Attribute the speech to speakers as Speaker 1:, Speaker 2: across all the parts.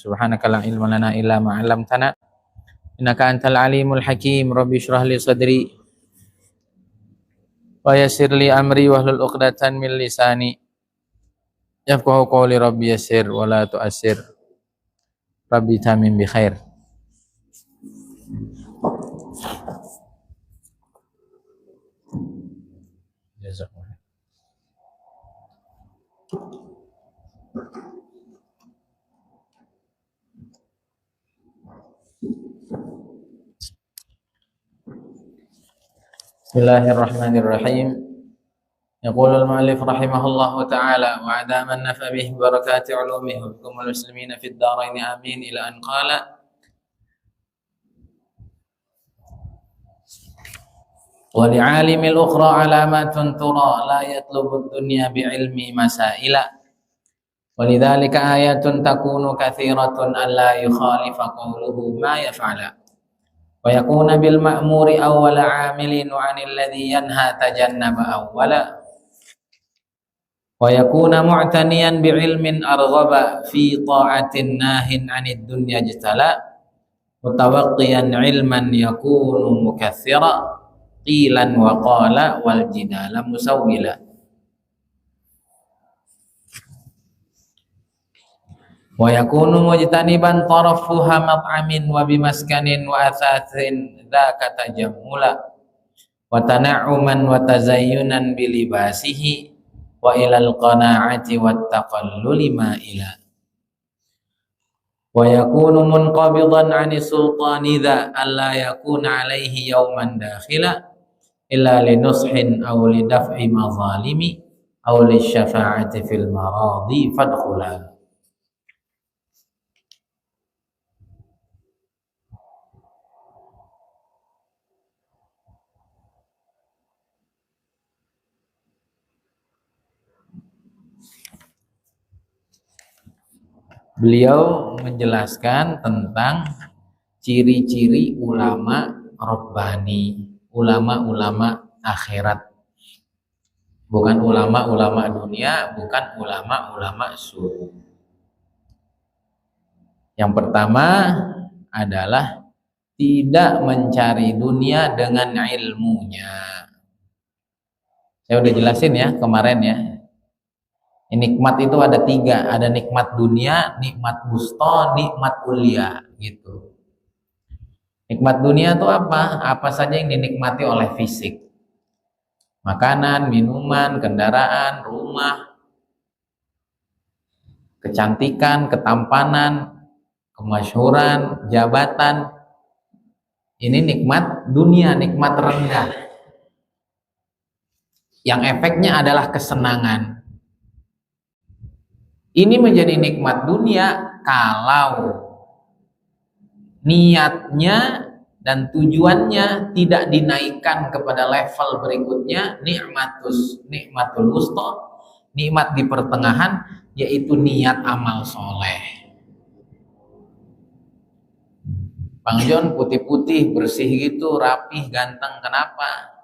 Speaker 1: Subhanaka la ilma lana illa ma 'allamtana innaka antal alimul hakim. Rabbi shrah li sadri wa yassir li amri wahlul 'uqdatan min lisani yafqahu qawli. Rabbi yassir wa la tu'assir. Rabbi tamim bi khair. Jazakumullah. Bismillahirrahmanirrahim. Yaqulul mu'allif rahimahullahu ta'ala wa adama an-nafa bihi barakati ulumihi wa bikumul muslimina fid dharain amin ila an qala wa li'alimil ukhra alamatun tura la yatlubu ad-dunya bi'ilmi masaila wa lidzalika ayatun takunu katsiratun alla yukhalifa qawluhu ma yaf'ala wa yakuna bil ma'muri awwala 'amilin wa 'anil ladzi yanha tajannaba awwala wa yakuna mu'taniyan bi 'ilmin arghaba fi ta'atin nahin 'anid dunya jtala mutawaqqiyan 'ilman yakunu mukaththira qilan wa qala wal jidala musawwila wa yakunu mujtaniban tarafuha mat'amin wa bimaskanin wa athathin dzaka tajammula wa tana'uman wa tazayyunan bilibasihi wa ilal qana'ati wat taqalluli ma'ila wa yakunu munqabidan 'ani sultani dha alla yakuna 'alaihi yawman dakhila illa linushin aw lidaf'i mazalimi aw lisyafa'ati fil maradi fadkhula. Beliau menjelaskan tentang ciri-ciri ulama rabbani, ulama-ulama akhirat. Bukan ulama-ulama dunia, bukan ulama-ulama surga. Yang pertama adalah tidak mencari dunia dengan ilmunya. Saya udah jelasin ya kemarin ya. Nikmat itu ada 3, ada nikmat dunia, nikmat wusta, nikmat ulia gitu. Nikmat dunia itu apa? Apa saja yang dinikmati oleh fisik. Makanan, minuman, kendaraan, rumah, kecantikan, ketampanan, kemasyhuran, jabatan. Ini nikmat dunia, nikmat rendah. Yang efeknya adalah kesenangan. Ini menjadi nikmat dunia kalau niatnya dan tujuannya tidak dinaikkan kepada level berikutnya, nikmatul wusta, nikmat di pertengahan, yaitu niat amal soleh. Bang John putih-putih, bersih gitu, rapih, ganteng, kenapa?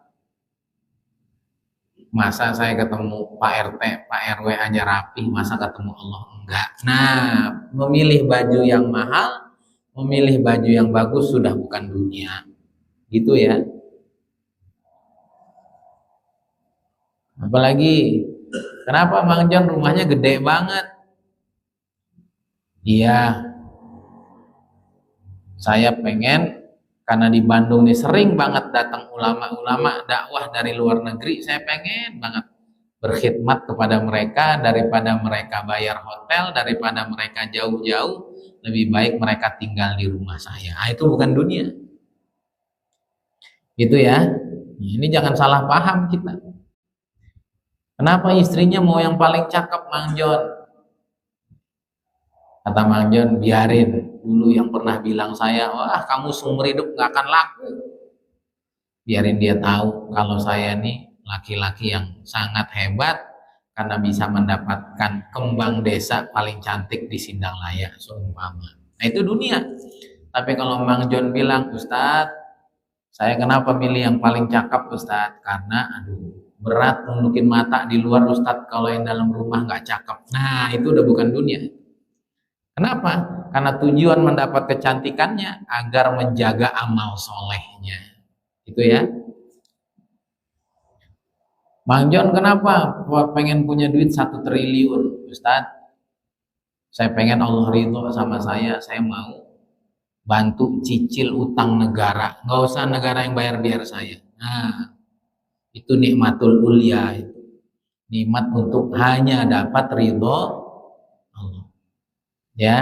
Speaker 1: Masa saya ketemu Pak RT, Pak RW aja rapi, masa ketemu Allah enggak? Nah, memilih baju yang mahal, memilih baju yang bagus sudah bukan dunia. Gitu ya. Apalagi, kenapa Bang John rumahnya gede banget? Iya, saya pengen, karena di Bandung nih sering banget datang ulama-ulama dakwah dari luar negeri, saya pengen banget berkhidmat kepada mereka. Daripada mereka bayar hotel, daripada mereka jauh-jauh, lebih baik mereka tinggal di rumah saya. Itu bukan dunia. Gitu ya. Ini jangan salah paham kita. Kenapa istrinya mau yang paling cakep, Mang John? Kata Mang John, biarin. Dulu yang pernah bilang saya, wah kamu seumur hidup gak akan laku. Biarin dia tahu kalau saya nih laki-laki yang sangat hebat karena bisa mendapatkan kembang desa paling cantik di Sindanglayan, seumpama. Nah itu dunia. Tapi kalau Mang John bilang, Ustadz, saya kenapa milih yang paling cakep Ustadz? Karena berat nundukin mata di luar Ustadz, kalau yang dalam rumah gak cakep. Nah itu udah bukan dunia. Kenapa? Karena tujuan mendapat kecantikannya agar menjaga amal solehnya. Itu ya. Bang John, kenapa pengen punya duit 1 triliun, Ustadz? Saya pengen Allah ridho sama saya mau bantu cicil utang negara. Nggak usah negara yang bayar biar saya. Nah, itu nikmatul ulia, itu nikmat untuk hanya dapat ridho Allah. Ya.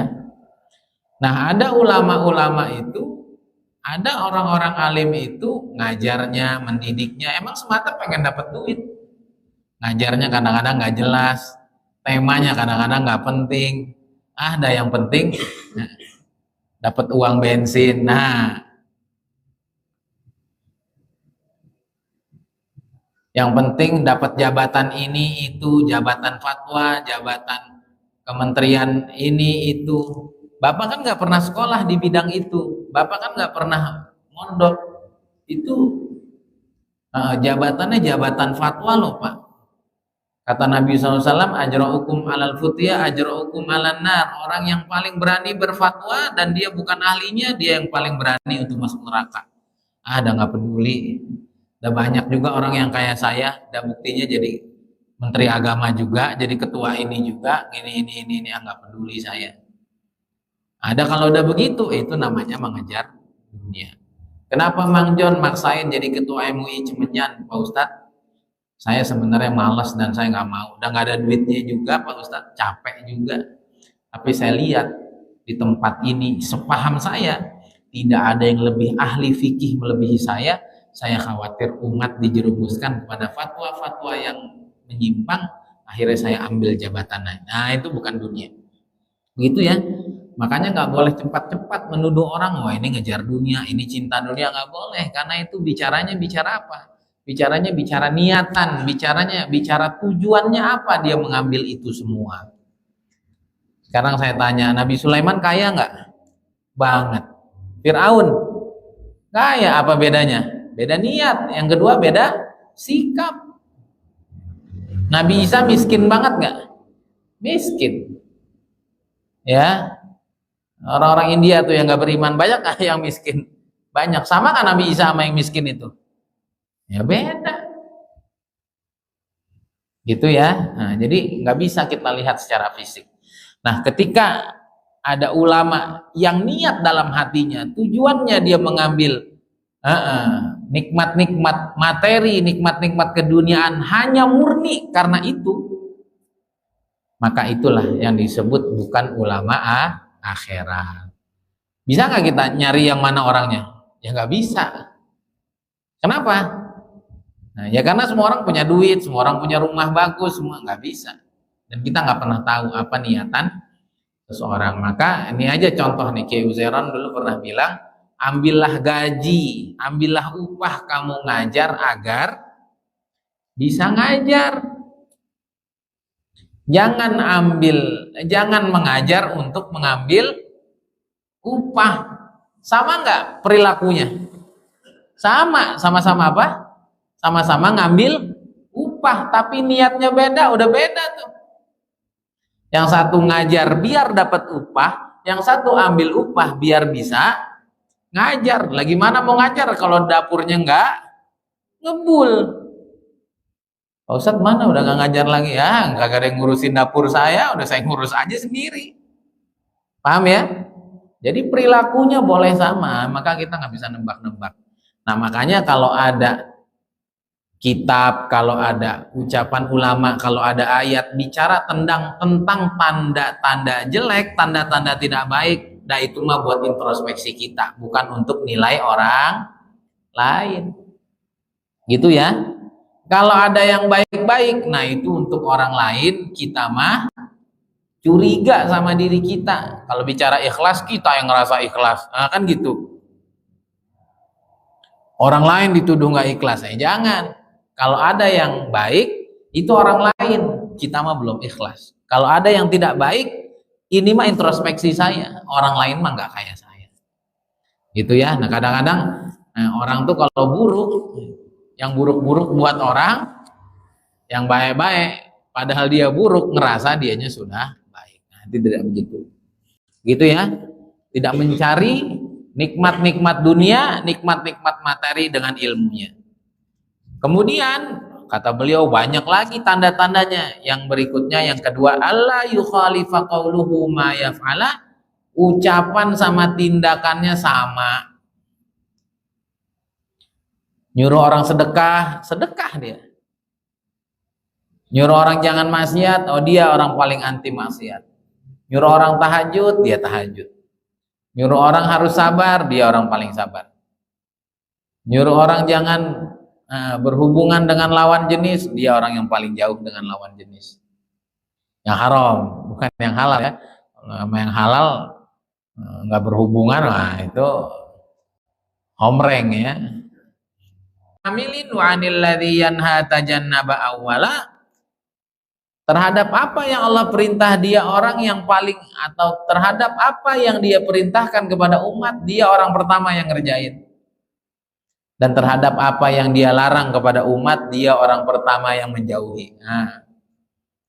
Speaker 1: Nah, ada ulama-ulama itu, ada orang-orang alim itu ngajarnya, mendidiknya emang semata pengen dapat duit. Ngajarnya kadang-kadang nggak jelas, temanya kadang-kadang nggak penting. Ada yang penting dapat uang bensin. Nah, yang penting dapat jabatan ini itu, jabatan fatwa, jabatan kementerian ini itu. Bapak kan nggak pernah sekolah di bidang itu, Bapak kan nggak pernah mondok. Itu jabatannya jabatan fatwa loh Pak. Kata Nabi SAW, ajra'ukum alal futya, ajra'ukum alan nar. Orang yang paling berani berfatwa dan dia bukan ahlinya, dia yang paling berani untuk masuk neraka. Udah nggak peduli. Udah banyak juga orang yang kayak saya, udah buktinya jadi menteri agama juga, jadi ketua ini juga, ini, nggak peduli saya. Ada kalau udah begitu, itu namanya mengejar dunia. Kenapa Mang John maksain jadi ketua MUI Cimenyan, Pak Ustadz? Saya sebenarnya malas dan saya nggak mau. Udah nggak ada duitnya juga Pak Ustadz, capek juga. Tapi saya lihat di tempat ini, sepaham saya, tidak ada yang lebih ahli fikih melebihi saya. Saya khawatir umat dijerumuskan kepada fatwa-fatwa yang menyimpang. Akhirnya saya ambil jabatannya. Nah itu bukan dunia. Begitu ya. Makanya nggak boleh cepat-cepat menuduh orang, wah ini ngejar dunia, ini cinta dunia, nggak boleh. Karena itu bicaranya bicara apa? Bicaranya bicara niatan, bicara tujuannya apa dia mengambil itu semua. Sekarang saya tanya, Nabi Sulaiman kaya nggak? Banget. Fir'aun kaya, apa bedanya? Beda niat. Yang kedua beda sikap. Nabi Isa miskin banget nggak? Miskin. Ya, orang-orang India tuh yang nggak beriman banyak nggak yang miskin? Banyak. Sama kan Nabi Isa sama yang miskin itu? Ya beda gitu ya. Nah, jadi nggak bisa kita lihat secara fisik. Nah, ketika ada ulama yang niat dalam hatinya, tujuannya dia mengambil nikmat-nikmat materi, nikmat-nikmat keduniaan hanya murni karena itu, maka itulah yang disebut bukan ulama akhirat. Bisa nggak kita nyari yang mana orangnya? Ya nggak bisa. Kenapa? Nah, ya karena semua orang punya duit, semua orang punya rumah bagus, semua nggak bisa. Dan kita nggak pernah tahu apa niatan seseorang. Maka ini aja contoh nih, Kiai Uzairon dulu pernah bilang, ambillah gaji, ambillah upah kamu ngajar agar bisa ngajar. Jangan mengajar untuk mengambil upah. Sama nggak perilakunya? Sama-sama apa? Sama-sama ngambil upah, tapi niatnya beda, udah beda tuh. Yang satu ngajar biar dapat upah, yang satu ambil upah biar bisa ngajar. Lagi mana mau ngajar kalau dapurnya nggak ngebul? Pak Ustadz mana udah nggak ngajar lagi ya? Nggak ada yang ngurusin dapur saya, udah saya ngurus aja sendiri. Paham ya? Jadi perilakunya boleh sama, maka kita nggak bisa nebak-nebak. Nah makanya kalau ada kitab, kalau ada ucapan ulama, kalau ada ayat bicara tentang tanda-tanda jelek, tanda-tanda tidak baik, nah itu mah buat introspeksi kita, bukan untuk nilai orang lain. Gitu ya. Kalau ada yang baik-baik, nah itu untuk orang lain, kita mah curiga sama diri kita. Kalau bicara ikhlas, kita yang ngerasa ikhlas. Nah, kan gitu. Orang lain dituduh nggak ikhlas, jangan. Kalau ada yang baik, itu orang lain, kita mah belum ikhlas. Kalau ada yang tidak baik, ini mah introspeksi saya, orang lain mah nggak kayak saya. Gitu ya. Nah kadang-kadang orang tuh kalau buruk, yang buruk-buruk buat orang, yang baik-baik, padahal dia buruk, ngerasa dianya sudah baik. Nah, tidak begitu. gitu ya. Tidak mencari nikmat-nikmat dunia, nikmat-nikmat materi dengan ilmunya. Kemudian kata beliau banyak lagi tanda-tandanya. Yang berikutnya yang kedua, alla yukhalifa qauluhu ma yaf'ala, ucapan sama tindakannya sama. Nyuruh orang sedekah, sedekah dia. Nyuruh orang jangan maksiat, oh dia orang paling anti maksiat. Nyuruh orang tahajud, dia tahajud. Nyuruh orang harus sabar, dia orang paling sabar. Nyuruh orang jangan berhubungan dengan lawan jenis, dia orang yang paling jauh dengan lawan jenis. Yang haram, bukan yang halal ya. Sama yang halal nggak berhubungan, nah itu homreng ya. Amilin wa anil ladzi yanha tajannaba awwala, terhadap apa yang Allah perintah dia orang yang paling, atau terhadap apa yang dia perintahkan kepada umat, dia orang pertama yang ngerjain. Dan terhadap apa yang dia larang kepada umat, dia orang pertama yang menjauhi. Nah,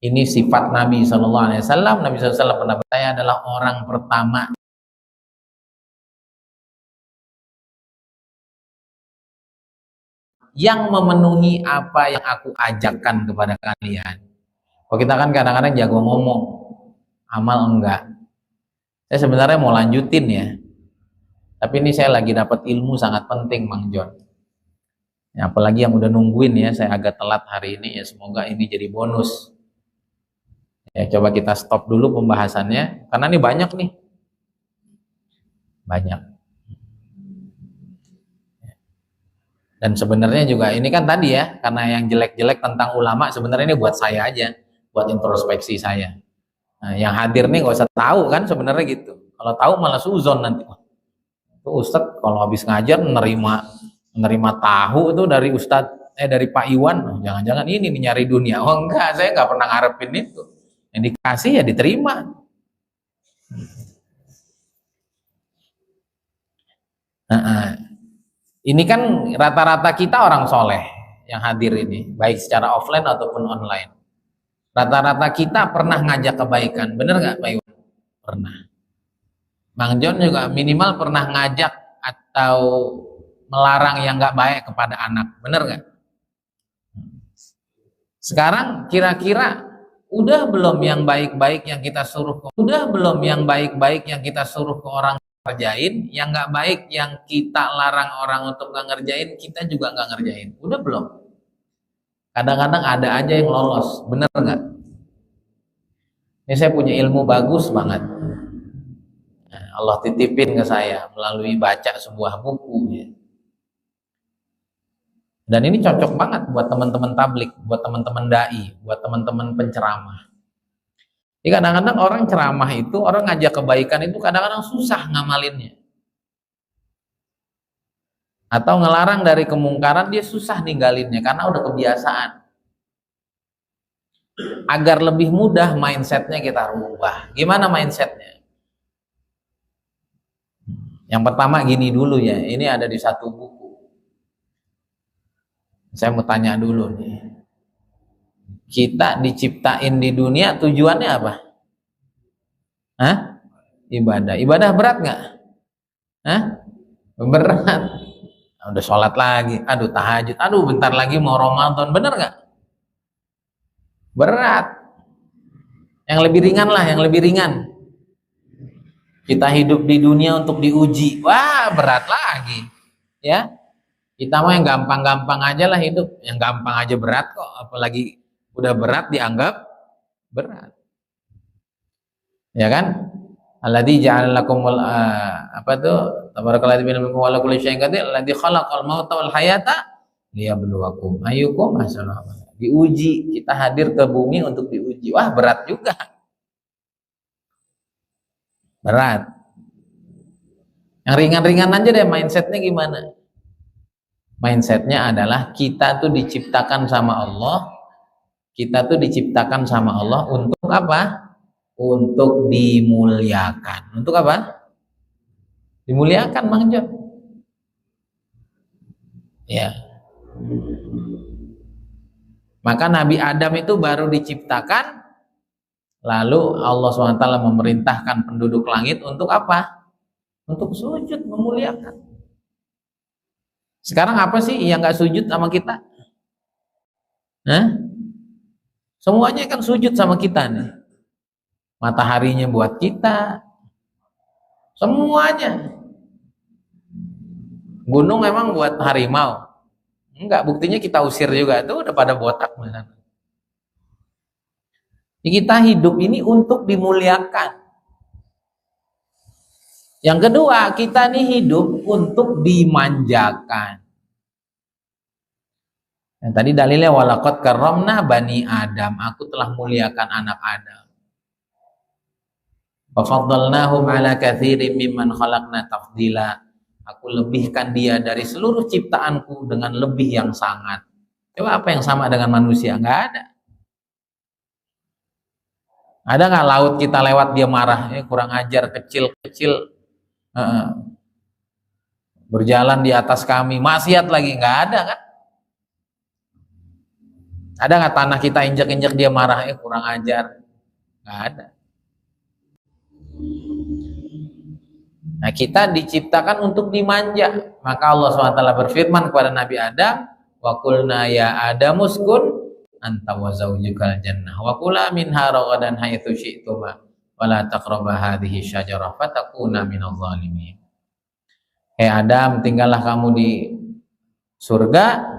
Speaker 1: ini sifat Nabi SAW. Nabi SAW pernah berkata, saya adalah orang pertama yang memenuhi apa yang aku ajakkan kepada kalian. Kalau kita kan kadang-kadang jago ngomong, amal enggak. Saya sebenarnya mau lanjutin ya, tapi ini saya lagi dapat ilmu sangat penting, Mang John. Ya, apalagi yang udah nungguin ya, saya agak telat hari ini ya, semoga ini jadi bonus. Ya, coba kita stop dulu pembahasannya, karena ini banyak nih. Banyak. Dan sebenarnya juga ini kan tadi ya, karena yang jelek-jelek tentang ulama, sebenarnya ini buat saya aja, buat introspeksi saya. Nah, yang hadir nih gak usah tahu kan sebenarnya gitu. Kalau tahu malah suzon nanti. Itu Ustadz kalau habis ngajar menerima tahu itu dari Ustadz dari Pak Iwan, jangan-jangan ini nih nyari dunia. Oh enggak, saya nggak pernah ngarepin itu. Yang dikasih ya diterima. Nah, ini kan rata-rata kita orang soleh yang hadir ini, baik secara offline ataupun online. Rata-rata kita pernah ngajak kebaikan, bener nggak Pak Iwan? Pernah. Bang John juga minimal pernah ngajak atau melarang yang nggak baik kepada anak, bener nggak? Sekarang kira-kira udah belum yang baik-baik yang kita suruh ke, udah belum yang baik-baik yang kita suruh ke orang ngerjain, yang nggak baik yang kita larang orang untuk nggak ngerjain, kita juga nggak ngerjain, udah belum? Kadang-kadang ada aja yang lolos, bener nggak? Ini saya punya ilmu bagus banget. Allah titipin ke saya melalui baca sebuah buku ya. Dan ini cocok banget buat teman-teman tablik, buat teman-teman dai, buat teman-teman penceramah. Jadi kadang-kadang orang ceramah itu, orang ngajak kebaikan itu kadang-kadang susah ngamalinnya. Atau ngelarang dari kemungkaran dia susah ninggalinnya karena udah kebiasaan. Agar lebih mudah mindsetnya kita rubah. Gimana mindsetnya? Yang pertama gini dulu ya, ini ada di satu buku. Saya mau tanya dulu nih. Kita diciptain di dunia tujuannya apa? Hah? Ibadah. Ibadah berat nggak? Hah? Berat. Udah sholat lagi, aduh tahajud, aduh bentar lagi mau Ramadan, bener nggak? Berat. Yang lebih ringan lah, yang lebih ringan. Kita hidup di dunia untuk diuji, wah berat lagi, ya. Kita mau yang gampang-gampang aja lah hidup, yang gampang aja berat kok, apalagi udah berat dianggap berat, ya kan? Alladzi ja'ala lakumul apa tuh? Tabarakalladzi bi ni'matihi wa ala kulli syai'in qadir, alladzi khalaqal mauta wal hayata liyabluwakum ayyukum ahsanu amala. Diuji, kita hadir ke bumi untuk diuji. Wah, berat juga. Berat. Yang ringan-ringan aja deh mindsetnya gimana? Mindsetnya adalah kita tuh diciptakan sama Allah. Kita tuh diciptakan sama Allah untuk apa? Untuk dimuliakan. Untuk apa? Dimuliakan, Mang John. Ya. Maka Nabi Adam itu baru diciptakan Lalu Allah SWT memerintahkan penduduk langit untuk apa? Untuk sujud, memuliakan. Sekarang apa sih yang gak sujud sama kita? Semuanya kan sujud sama kita nih. Mataharinya buat kita, semuanya. Gunung memang buat harimau. Enggak, buktinya kita usir juga. Tuh udah pada botak. Kita hidup ini untuk dimuliakan. Yang kedua, kita nih hidup untuk dimanjakan. Yang tadi dalilnya walaqad karramna bani Adam. Aku telah muliakan anak Adam. Wa faddalnahum ala katsirin mimman khalaqna tafdila. Aku lebihkan dia dari seluruh ciptaanku dengan lebih yang sangat. Coba apa yang sama dengan manusia? Enggak ada. Ada nggak laut kita lewat dia marah, kurang ajar, kecil-kecil, berjalan di atas kami, maksiat lagi? Nggak ada kan? Ada nggak tanah kita injak-injak dia marah, kurang ajar? Nggak ada. Nah, kita diciptakan untuk dimanja. Maka Allah SWT berfirman kepada Nabi Adam, wa qulna ya Adamu uskun anta wa zawjukal jannah wa kula minha ragadan haitsu syi'tuma wa la taqraba hadhihi syajarah fatakuna minadh dhalimin. Hei Adam, tinggallah kamu di surga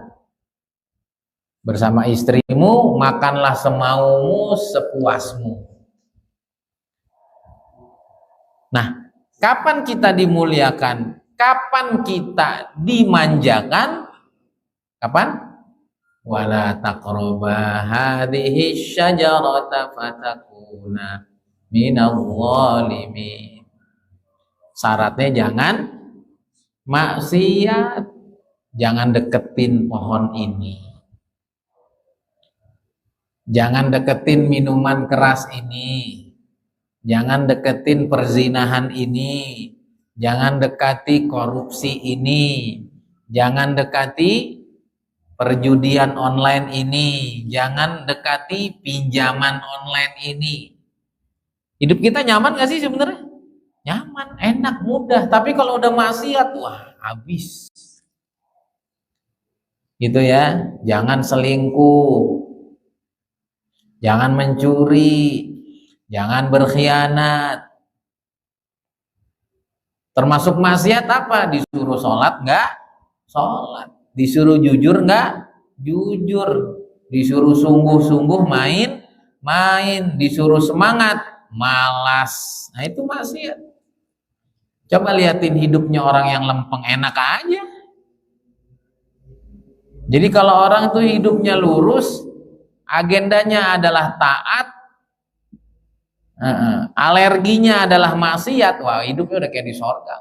Speaker 1: bersama istrimu, makanlah semaumu, sepuasmu. Nah, kapan kita dimuliakan? Kapan kita dimanjakan? Kapan? Wala taqraba hadhihi syajarata fatakuna minadh dhalimin. Syaratnya jangan maksiat, jangan deketin pohon ini, jangan deketin minuman keras ini, jangan deketin perzinahan ini, jangan dekati korupsi ini, jangan dekati perjudian online ini, jangan dekati pinjaman online ini. Hidup kita nyaman gak sih sebenarnya? Nyaman, enak, mudah. Tapi kalau udah maksiat, wah habis. Gitu ya. Jangan selingkuh, jangan mencuri, jangan berkhianat. Termasuk maksiat apa? Disuruh sholat nggak sholat, disuruh jujur nggak jujur, disuruh sungguh-sungguh main, disuruh semangat malas. Nah itu maksiat. Coba liatin hidupnya orang yang lempeng, enak aja. Jadi kalau orang itu hidupnya lurus, agendanya adalah taat, alerginya adalah maksiat, wah hidupnya udah kayak di surga.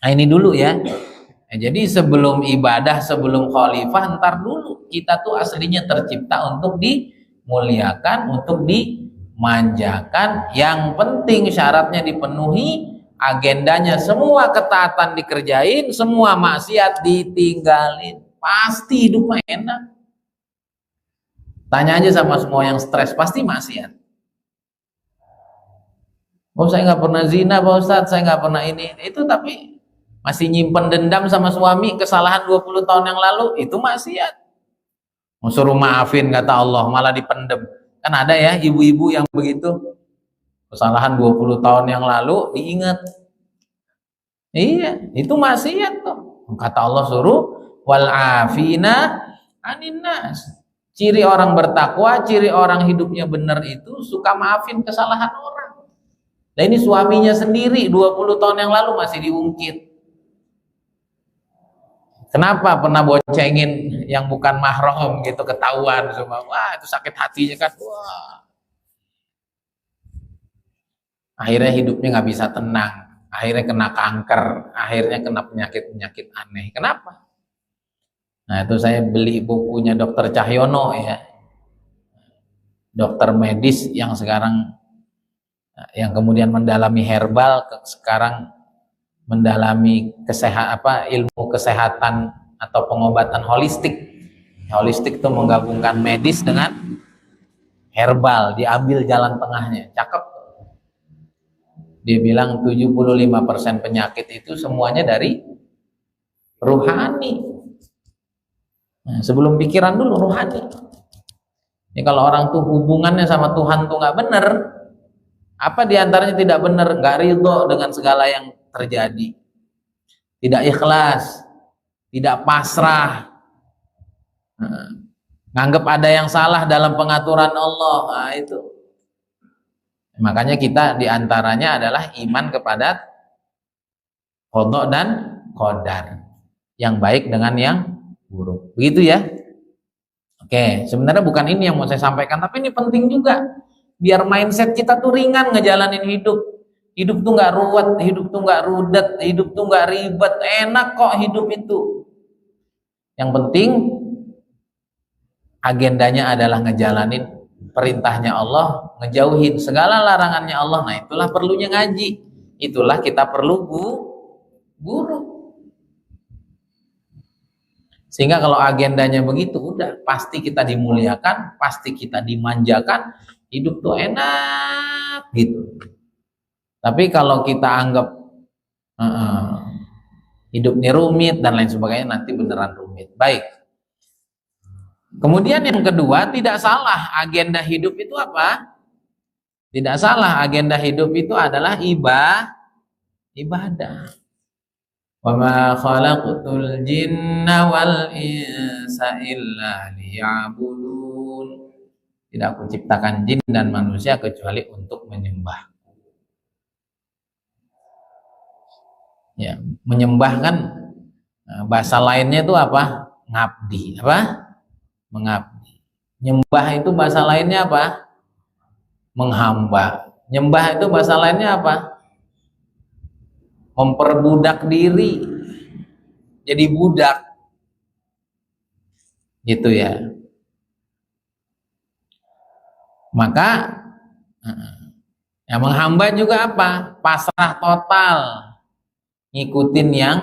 Speaker 1: Nah ini dulu ya. Jadi sebelum ibadah, sebelum khalifah, ntar dulu kita tuh aslinya tercipta untuk dimuliakan, untuk dimanjakan. Yang penting syaratnya dipenuhi, agendanya semua ketaatan dikerjain, semua maksiat ditinggalin. Pasti hidup mah enak. Tanya aja sama semua yang stres, pasti maksiat. Oh saya nggak pernah zina Pak Ustadz, saya nggak pernah ini. Itu tapi masih nyimpen dendam sama suami, kesalahan 20 tahun yang lalu, itu maksiat. Mau suruh maafin kata Allah, malah dipendem. Kan ada ya ibu-ibu yang begitu, kesalahan 20 tahun yang lalu diingat. Iya, itu maksiat tuh. Kata Allah suruh wal afina anin nas. Ciri orang bertakwa, ciri orang hidupnya benar itu suka maafin kesalahan orang. Nah ini suaminya sendiri 20 tahun yang lalu masih diungkit. Kenapa? Pernah boncengin yang bukan mahram gitu, ketahuan semua. Wah itu sakit hatinya kan. Wah. Akhirnya hidupnya nggak bisa tenang. Akhirnya kena kanker. Akhirnya kena penyakit-penyakit aneh. Kenapa? Nah itu saya beli bukunya Dr. Cahyono ya. Dokter medis yang sekarang, yang kemudian mendalami herbal, sekarang mendalami ilmu kesehatan atau pengobatan holistik. Holistik itu menggabungkan medis dengan herbal, diambil jalan tengahnya. Cakep. Dia bilang 75% penyakit itu semuanya dari ruhani. Nah, sebelum pikiran dulu ruhani. Ini kalau orang tuh hubungannya sama Tuhan tuh nggak bener, apa diantaranya tidak bener? Nggak ridho dengan segala yang terjadi, tidak ikhlas, tidak pasrah, nganggap ada yang salah dalam pengaturan Allah. Nah, itu. Makanya kita diantaranya adalah iman kepada qada dan qadar, yang baik dengan yang buruk. Begitu ya. Oke, sebenarnya bukan ini yang mau saya sampaikan, tapi ini penting juga. Biar mindset kita tuh ringan ngejalanin hidup. Hidup tuh nggak ruwet, hidup tuh nggak rudet, hidup tuh nggak ribet. Enak kok hidup itu. Yang penting agendanya adalah ngejalanin perintahnya Allah, ngejauhin segala larangannya Allah. Nah, itulah perlunya ngaji. Itulah kita perlu guru. Sehingga kalau agendanya begitu, udah pasti kita dimuliakan, pasti kita dimanjakan, hidup tuh enak gitu. Tapi kalau kita anggap hidup ini rumit dan lain sebagainya, nanti beneran rumit. Baik. Kemudian yang kedua, tidak salah agenda hidup itu apa? Tidak salah agenda hidup itu adalah ibadah. Wa ma khalaqtul jinna wal insa illa liya'budun. Tidak aku ciptakan jin dan manusia kecuali untuk menyembah. Ya, menyembah kan bahasa lainnya itu apa? Ngabdi, apa? Mengabdi. Nyembah itu bahasa lainnya apa? Menghamba. Nyembah itu bahasa lainnya apa? Memperbudak diri. Jadi budak. Gitu ya. Maka yang menghamba juga apa? Pasrah total. Ngikutin yang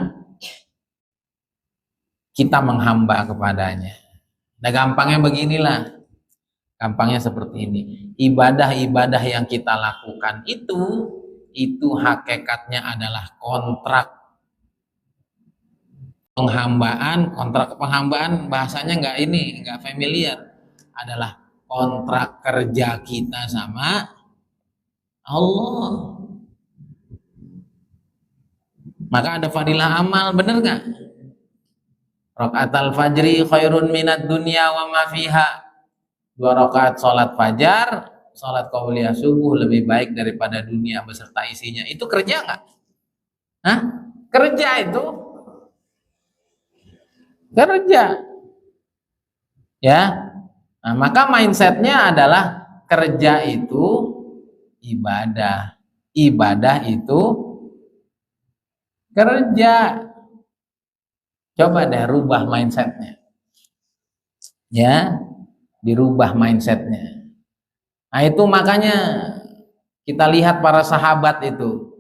Speaker 1: kita menghamba kepadanya. Nah, gampangnya beginilah. Gampangnya seperti ini. Ibadah-ibadah yang kita lakukan itu hakikatnya adalah kontrak penghambaan. Kontrak penghambaan bahasanya nggak familiar. Adalah kontrak kerja kita sama Allah. Maka ada fadilah amal, bener nggak? Rakaatul fajri khairun minad dunya wa ma fiha. 2 rakaat sholat fajar, sholat qabliyah subuh lebih baik daripada dunia beserta isinya. Itu kerja nggak? Hah? Kerja itu. Kerja. Ya. Nah, maka mindsetnya adalah kerja itu ibadah. Ibadah itu kerja. Coba deh rubah mindsetnya. Ya, dirubah mindsetnya. Nah, itu makanya kita lihat para sahabat itu,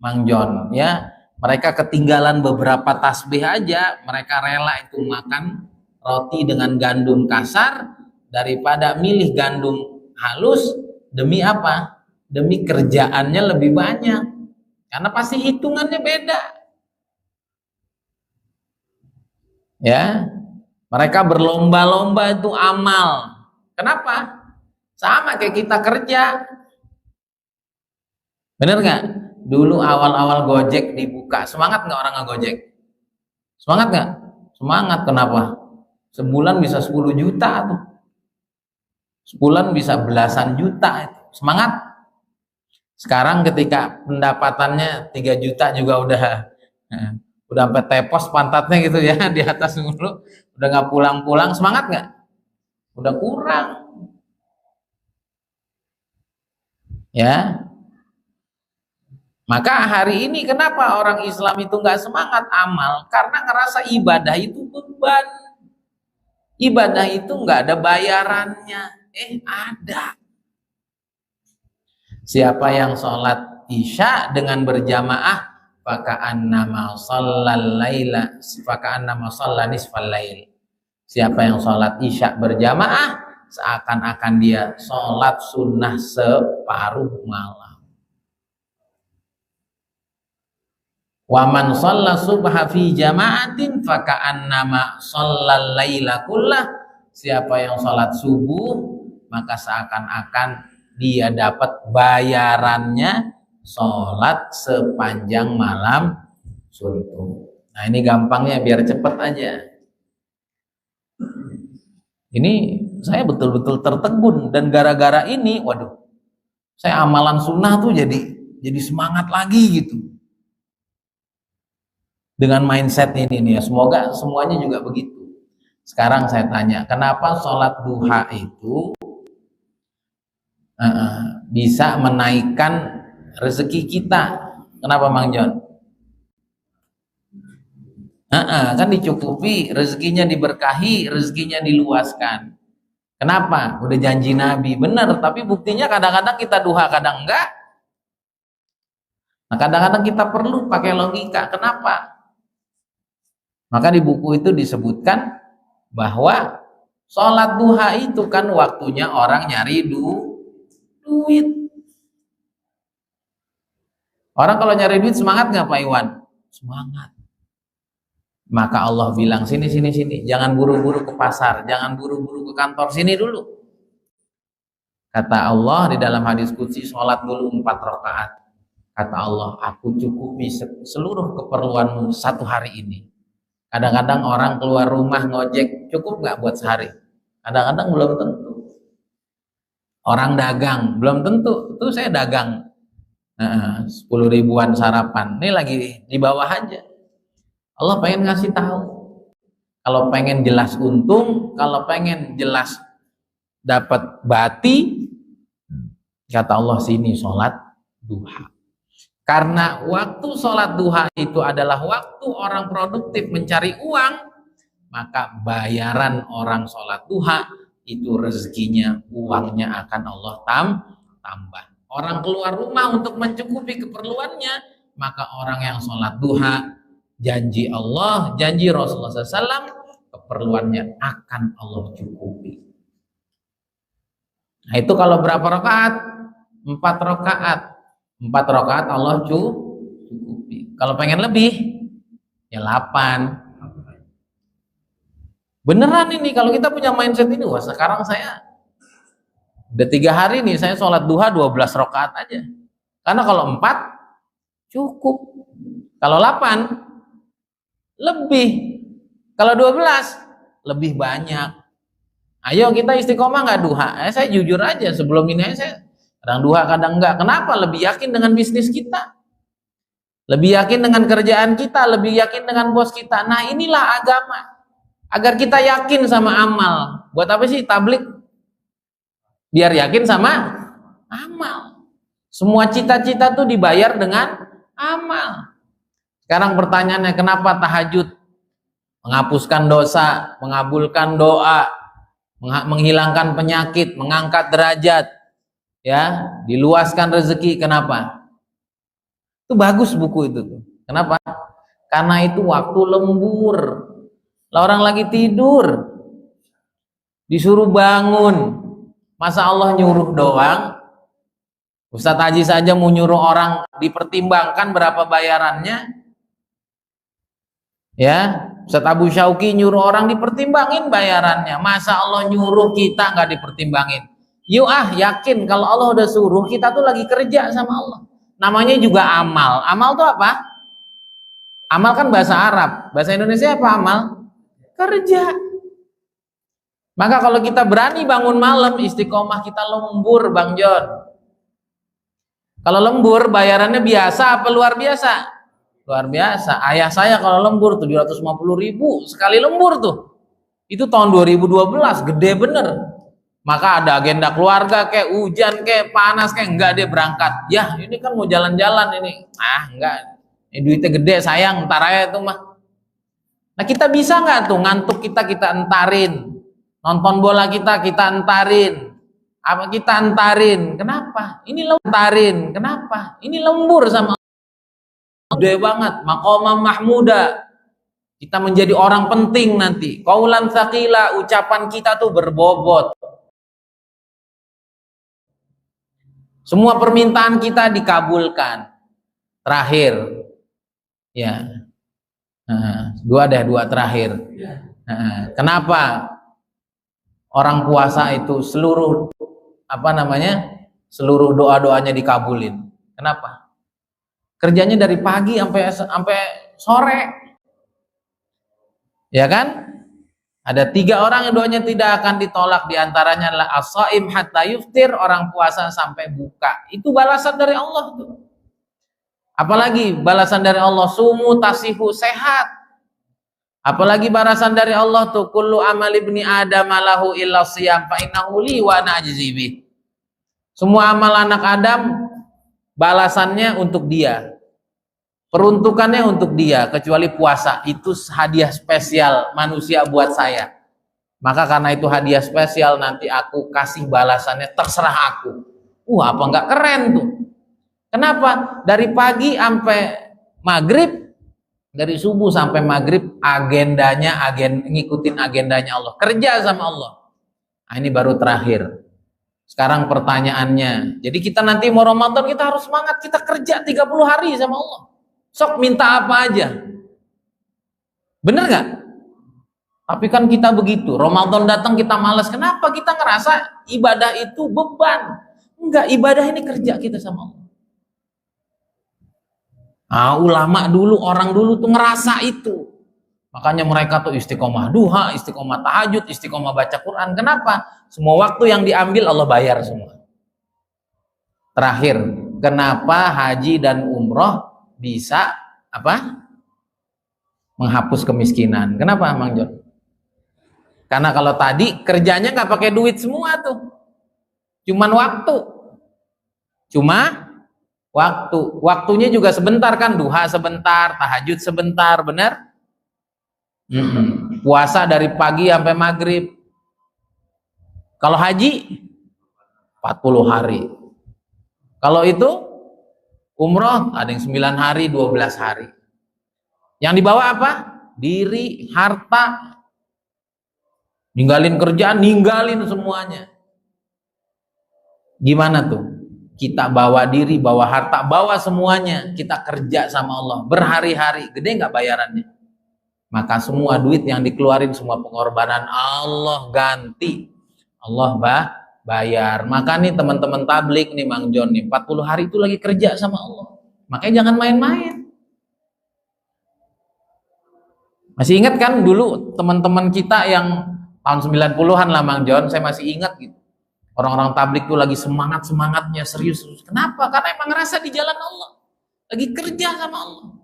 Speaker 1: Mang John, ya, mereka ketinggalan beberapa tasbih aja, mereka rela itu makan roti dengan gandum kasar daripada milih gandum halus. Demi apa? Demi kerjaannya lebih banyak. Karena pasti hitungannya beda. Ya, mereka berlomba-lomba itu amal. Kenapa? Sama kayak kita kerja. Bener nggak? Dulu awal-awal Gojek dibuka, semangat nggak orang ngegojek? Semangat nggak? Semangat. Kenapa? Sebulan bisa 10 juta tuh. Sebulan bisa belasan juta itu. Semangat. Sekarang ketika pendapatannya 3 juta juga udah sampai tepos pantatnya gitu ya, di atas mulu, udah nggak pulang-pulang. Semangat nggak? Udah kurang. Ya. Maka hari ini kenapa orang Islam itu nggak semangat amal? Karena ngerasa ibadah itu beban. Ibadah itu nggak ada bayarannya. Ada. Siapa yang sholat isya dengan berjamaah, faka'annama shallal laila, faka'annama shalla nisfal lail. Siapa yang sholat isya berjamaah, seakan-akan dia sholat sunnah separuh malam. Wa man shalla subha fi jama'atin faka'annama shallal laila kullah. Siapa yang sholat subuh maka seakan-akan dia dapat bayarannya sholat sepanjang malam suntuk. Nah ini gampangnya biar cepet aja. Ini saya betul-betul tertegun dan gara-gara ini, waduh, saya amalan sunnah tuh jadi semangat lagi gitu. Dengan mindset ini nih ya, semoga semuanya juga begitu. Sekarang saya tanya, kenapa sholat duha itu bisa menaikkan rezeki kita? Kenapa Mang John? Kan dicukupi, rezekinya diberkahi, rezekinya diluaskan. Kenapa? Udah janji Nabi, benar, tapi buktinya kadang-kadang kita duha, kadang enggak. Nah kadang-kadang kita perlu pakai logika, kenapa? Maka di buku itu disebutkan bahwa sholat duha itu kan waktunya orang nyari duit. Orang kalau nyari duit semangat nggak Pak Iwan? Semangat. Maka Allah bilang sini, jangan buru-buru ke pasar, jangan buru-buru ke kantor, sini dulu. Kata Allah di dalam hadis qudsi, sholat dulu 4 rakaat. Kata Allah, aku cukupi seluruh keperluanmu satu hari ini. Kadang-kadang orang keluar rumah ngojek, cukup nggak buat sehari? Kadang-kadang belum tentu. Orang dagang, belum tentu. Itu saya dagang 10 ribuan sarapan, ini lagi di bawah aja. Allah pengen ngasih tahu. Kalau pengen jelas untung, kalau pengen jelas dapat bati, kata Allah sini sholat duha. Karena waktu sholat duha itu adalah waktu orang produktif mencari uang, maka bayaran orang sholat duha itu rezekinya, uangnya akan Allah tambah. Orang keluar rumah untuk mencukupi keperluannya, maka orang yang sholat duha, janji Allah, janji Rasulullah SAW, keperluannya akan Allah cukupi. Nah itu kalau berapa rakaat? 4 rakaat. 4 rakaat Allah cukupi. Kalau pengen lebih, ya 8. Beneran ini, kalau kita punya mindset ini, wah sekarang saya udah 3 hari nih, saya sholat duha 12 rakaat aja. Karena kalau 4, cukup. Kalau 8, lebih. Kalau 12, lebih banyak. Ayo kita istiqomah nggak duha? Saya jujur aja, sebelum ini saya kadang duha, kadang enggak. Kenapa? Lebih yakin dengan bisnis kita, lebih yakin dengan kerjaan kita, lebih yakin dengan bos kita. Nah inilah agama, agar kita yakin sama amal. Buat apa sih tablik? Biar yakin sama amal. Semua cita-cita tuh dibayar dengan amal. Sekarang pertanyaannya, kenapa tahajud? Menghapuskan dosa, mengabulkan doa, menghilangkan penyakit, mengangkat derajat, ya, diluaskan rezeki. Kenapa? Itu bagus buku itu tuh. Kenapa? Karena itu waktu lembur. Lah orang lagi tidur, disuruh bangun. Masa Allah nyuruh doang? Ustadz Haji saja mau nyuruh orang dipertimbangkan berapa bayarannya. Ya, Ustadz Abu Syauqi nyuruh orang dipertimbangin bayarannya. Masa Allah nyuruh kita nggak dipertimbangin? Yuk yakin kalau Allah udah suruh, kita tuh lagi kerja sama Allah. Namanya juga amal. Amal tuh apa? Amal kan bahasa Arab. Bahasa Indonesia apa amal? Kerja. Maka kalau kita berani bangun malam istiqomah, kita lembur Bang John. Kalau lembur bayarannya biasa apa luar biasa? Luar biasa. Ayah saya kalau lembur 750.000 sekali lembur tuh. Itu tahun 2012, gede bener. Maka ada agenda keluarga, kayak hujan, kayak panas, kayak enggak dia berangkat. Ya ini kan mau jalan-jalan ini. Enggak. Ini duitnya gede sayang, ntar aja itu mah. Nah kita bisa nggak tuh ngantuk kita entarin. Nonton bola kita entarin. Apa kita entarin? Kenapa? Ini lembarin. Kenapa? Ini lembur sama gede banget, maqamam mahmuda. Kita menjadi orang penting nanti. Qaulan tsaqila, ucapan kita tuh berbobot. Semua permintaan kita dikabulkan. Terakhir, ya, dua terakhir. Kenapa orang puasa itu seluruh seluruh doa-doanya dikabulin? Kenapa? Kerjanya dari pagi sampai sore, ya kan? Ada 3 orang yang doanya tidak akan ditolak, diantaranya adalah as-shaim hatta yuftir, orang puasa sampai buka. Itu balasan dari Allah tuh. Apalagi balasan dari Allah, sumu tasihu, sehat. Apalagi balasan dari Allah tuh, kullu amal ibni adam lahu illa siyam fa innahu li wa ana ajzi bih. Semua amal anak Adam balasannya untuk dia. Peruntukannya untuk dia, kecuali puasa. Itu hadiah spesial manusia buat saya. Maka karena itu hadiah spesial, nanti aku kasih balasannya terserah aku. Apa nggak keren tuh? Kenapa? Dari pagi sampai maghrib, dari subuh sampai maghrib, ngikutin agendanya Allah. Kerja sama Allah. Nah, ini baru terakhir. Sekarang pertanyaannya, jadi kita nanti mau Ramadan, kita harus semangat, kita kerja 30 hari sama Allah. Sok minta apa aja. Bener gak? Tapi kan kita begitu, Ramadan datang kita malas. Kenapa? Kita ngerasa ibadah itu beban. Enggak, ibadah ini kerja kita sama Allah. Ulama dulu, orang dulu tuh ngerasa itu. Makanya mereka tuh istiqomah duha, istiqomah tahajud, istiqomah baca Quran. Kenapa? Semua waktu yang diambil Allah bayar semua. Terakhir, kenapa haji dan umroh bisa menghapus kemiskinan? Kenapa, Mang John? Karena kalau tadi kerjanya nggak pakai duit semua tuh, cuman waktunya juga sebentar kan, duha sebentar, tahajud sebentar, benar? Puasa dari pagi sampai maghrib. Kalau haji 40 hari. Kalau itu umroh ada yang 9 hari, 12 hari. Yang dibawa apa? Diri, harta. Ninggalin kerjaan, ninggalin semuanya. Gimana tuh? Kita bawa diri, bawa harta, bawa semuanya. Kita kerja sama Allah berhari-hari. Gede nggak bayarannya? Maka semua duit yang dikeluarin, semua pengorbanan Allah ganti. Allah bayar. Maka nih teman-teman tablik nih, Mang John nih, 40 hari itu lagi kerja sama Allah. Makanya jangan main-main. Masih ingat kan dulu teman-teman kita yang tahun 90-an lah, Mang John, saya masih ingat gitu. Orang-orang tablik tuh lagi semangat-semangatnya, serius. Kenapa? Karena emang ngerasa di jalan Allah. Lagi kerja sama Allah.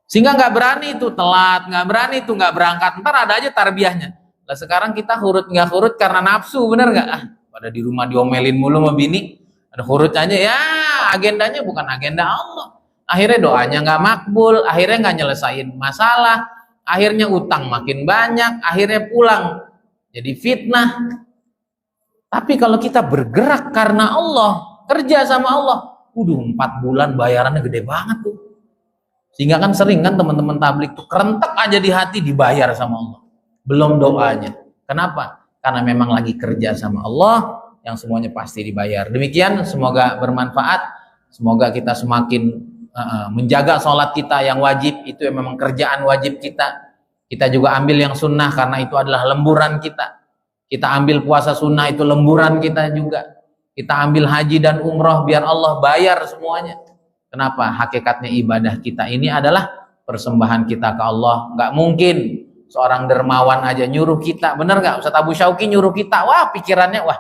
Speaker 1: Sehingga nggak berani itu telat, nggak berani itu nggak berangkat. Ntar ada aja tarbiyahnya. Lah sekarang kita hurut nggak hurut karena nafsu, bener nggak? Pada di rumah diomelin mulu sama bini, ada hurut aja ya, agendanya bukan agenda Allah. Akhirnya doanya nggak makbul, akhirnya nggak nyelesain masalah, akhirnya utang makin banyak, akhirnya pulang jadi fitnah. Tapi kalau kita bergerak karena Allah, kerja sama Allah, 4 bulan bayarannya gede banget tuh. Sehingga kan sering kan teman-teman tablik tuh kerentek aja di hati dibayar sama Allah. Belum doanya. Kenapa? Karena memang lagi kerja sama Allah, yang semuanya pasti dibayar. Demikian, semoga bermanfaat. Semoga kita semakin menjaga sholat kita yang wajib, itu yang memang kerjaan wajib kita. Kita juga ambil yang sunnah karena itu adalah lemburan kita. Kita ambil puasa sunnah, itu lemburan kita juga. Kita ambil haji dan umroh biar Allah bayar semuanya. Kenapa? Hakikatnya ibadah kita ini adalah persembahan kita ke Allah. Nggak mungkin seorang dermawan aja nyuruh kita, bener nggak? Ustaz Abu Syauqi nyuruh kita, wah pikirannya, wah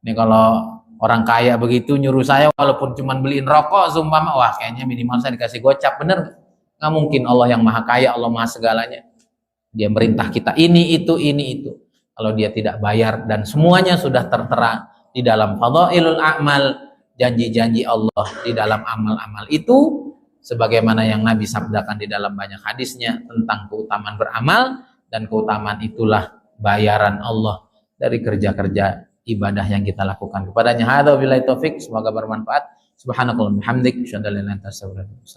Speaker 1: ini kalau orang kaya begitu nyuruh saya walaupun cuma beliin rokok, sumpama, wah kayaknya minimal saya dikasih gocap, bener? Nggak mungkin. Allah yang maha kaya, Allah maha segalanya. Dia merintah kita ini itu. Kalau dia tidak bayar, dan semuanya sudah tertera di dalam fadhailul a'mal, janji-janji Allah di dalam amal-amal itu, sebagaimana yang Nabi sabdakan di dalam banyak hadisnya tentang keutamaan beramal, dan keutamaan itulah bayaran Allah dari kerja-kerja ibadah yang kita lakukan kepadanya. Hadza billahi taufik, semoga bermanfaat. Subhanakallahumma hamdik, asyhadu an la ilaha illa anta, astaghfiruka wa atubu ilaik.